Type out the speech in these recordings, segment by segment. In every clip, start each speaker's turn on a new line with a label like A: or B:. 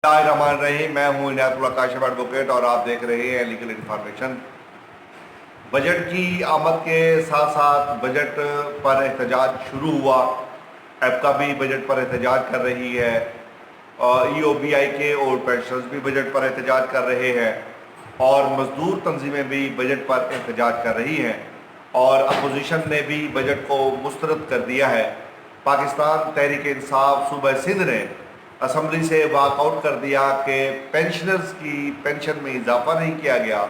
A: الرحمن الرحیم، میں ہوں عنایت اللہ کاشف ایڈوکیٹ اور آپ دیکھ رہے ہیں لیگل انفارمیشن۔ بجٹ کی آمد کے ساتھ ساتھ بجٹ پر احتجاج شروع ہوا۔ ایپکا بھی بجٹ پر احتجاج کر رہی ہے، ای او بی آئی کے اور پینشنرز بھی بجٹ پر احتجاج کر رہے ہیں، اور مزدور تنظیمیں بھی بجٹ پر احتجاج کر رہی ہیں، اور اپوزیشن نے بھی بجٹ کو مسترد کر دیا ہے۔ پاکستان تحریک انصاف صوبہ سندھ نے اسمبلی سے واک آؤٹ کر دیا کہ پینشنرز کی پینشن میں اضافہ نہیں کیا گیا،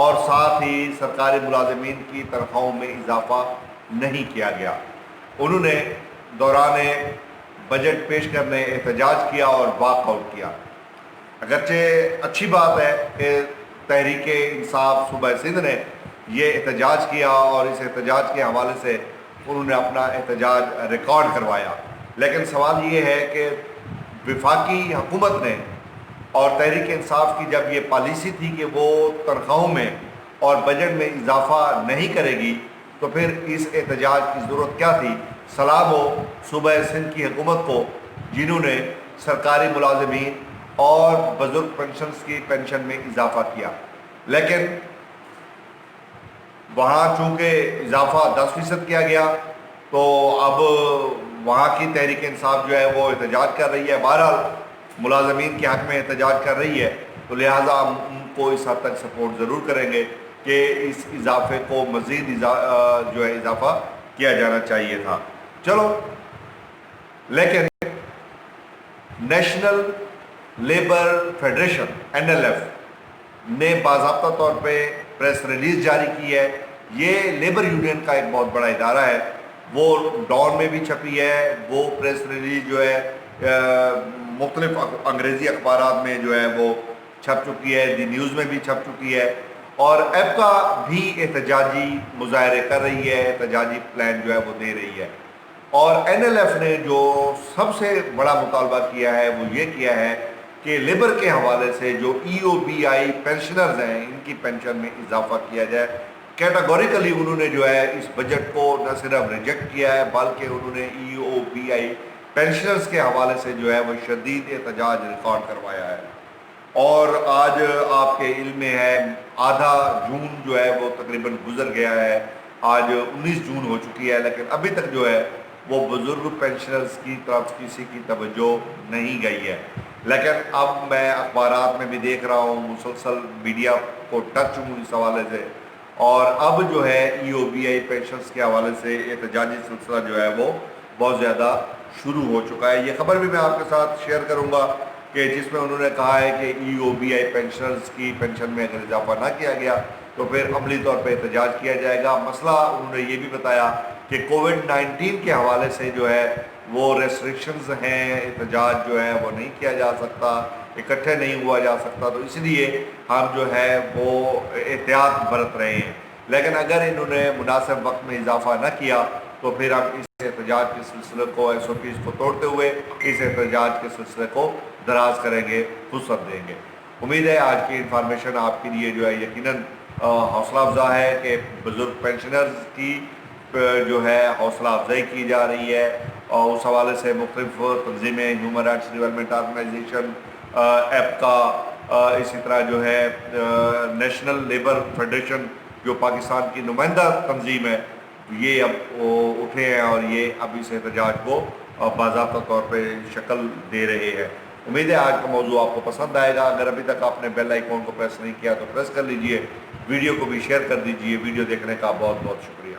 A: اور ساتھ ہی سرکاری ملازمین کی تنخواہوں میں اضافہ نہیں کیا گیا۔ انہوں نے دوران بجٹ پیش کرنے احتجاج کیا اور واک آؤٹ کیا۔ اگرچہ اچھی بات ہے کہ تحریک انصاف صوبہ سندھ نے یہ احتجاج کیا اور اس احتجاج کے حوالے سے انہوں نے اپنا احتجاج ریکارڈ کروایا، لیکن سوال یہ ہے کہ وفاقی حکومت نے اور تحریک انصاف کی جب یہ پالیسی تھی کہ وہ تنخواہوں میں اور بجٹ میں اضافہ نہیں کرے گی، تو پھر اس احتجاج کی ضرورت کیا تھی؟ سلام ہو صوبہ سندھ کی حکومت کو، جنہوں نے سرکاری ملازمین اور بزرگ پینشنز کی پینشن میں اضافہ کیا۔ لیکن وہاں چونکہ اضافہ 10% کیا گیا، تو اب وہاں کی تحریک انصاف جو ہے وہ احتجاج کر رہی ہے، بہرحال ملازمین کے حق میں احتجاج کر رہی ہے، تو لہٰذا ہم ان کو اس حد تک سپورٹ ضرور کریں گے کہ اس اضافے کو مزید جو ہے اضافہ کیا جانا چاہیے تھا۔ چلو، لیکن نیشنل لیبر فیڈریشن NLF نے باضابطہ طور پہ پریس ریلیز جاری کی ہے۔ یہ لیبر یونین کا ایک بہت بڑا ادارہ ہے، وہ ڈان میں بھی چھپی ہے، وہ پریس ریلیز جو ہے مختلف انگریزی اخبارات میں جو ہے وہ چھپ چکی ہے، دی نیوز میں بھی چھپ چکی ہے، اور ایپکا بھی احتجاجی مظاہرے کر رہی ہے، احتجاجی پلان جو ہے وہ دے رہی ہے۔ اور NLF نے جو سب سے بڑا مطالبہ کیا ہے وہ یہ کیا ہے کہ لیبر کے حوالے سے جو EOBI پینشنرز ہیں، ان کی پینشن میں اضافہ کیا جائے۔ کیٹاگوریکلی انہوں نے جو ہے اس بجٹ کو نہ صرف ریجیکٹ کیا ہے، بلکہ انہوں نے EOBI پینشنرز کے حوالے سے جو ہے وہ شدید احتجاج ریکارڈ کروایا ہے۔ اور آج آپ کے علم میں ہے، آدھا جون جو ہے وہ تقریباً گزر گیا ہے، آج 19 جون ہو چکی ہے، لیکن ابھی تک جو ہے وہ بزرگ پینشنرز کی طرف کسی کی توجہ نہیں گئی ہے۔ لیکن اب میں اخبارات میں بھی دیکھ رہا ہوں، مسلسل میڈیا کو ٹچ ہوں اس حوالے سے، اور اب جو ہے EOBI پینشنز کے حوالے سے احتجاجی سلسلہ جو ہے وہ بہت زیادہ شروع ہو چکا ہے۔ یہ خبر بھی میں آپ کے ساتھ شیئر کروں گا کہ جس میں انہوں نے کہا ہے کہ EOBI پینشنرز کی پینشن میں اگر اضافہ نہ کیا گیا تو پھر عملی طور پہ احتجاج کیا جائے گا۔ مسئلہ انہوں نے یہ بھی بتایا کہ کووڈ-19 کے حوالے سے جو ہے وہ ریسٹرکشنز ہیں، احتجاج جو ہے وہ نہیں کیا جا سکتا، اکٹھے نہیں ہوا جا سکتا، تو اس لیے ہم جو ہے وہ احتیاط برت رہے ہیں۔ لیکن اگر انہوں نے مناسب وقت میں اضافہ نہ کیا تو پھر ہم اس احتجاج کے سلسلے کو SOPs کو توڑتے ہوئے اس احتجاج کے سلسلے کو دراز کریں گے، وسعت دیں گے۔ امید ہے آج کی انفارمیشن آپ کے لیے جو ہے یقیناً حوصلہ افزا ہے کہ بزرگ پینشنرز کی جو ہے حوصلہ افزائی کی جا رہی ہے، اور اس حوالے سے مختلف تنظیمیں، ہیومن رائٹس ڈیولپمنٹ آرگنائزیشن، ایپکا، اسی طرح جو ہے نیشنل لیبر فیڈریشن جو پاکستان کی نمائندہ تنظیم ہے، یہ اب اٹھے ہیں اور یہ اب اس احتجاج کو باضابطہ طور پہ شکل دے رہے ہیں۔ امید ہے آج کا موضوع آپ کو پسند آئے گا۔ اگر ابھی تک آپ نے بیل آئیکن کو پریس نہیں کیا تو پریس کر لیجئے، ویڈیو کو بھی شیئر کر دیجئے۔ ویڈیو دیکھنے کا بہت بہت شکریہ۔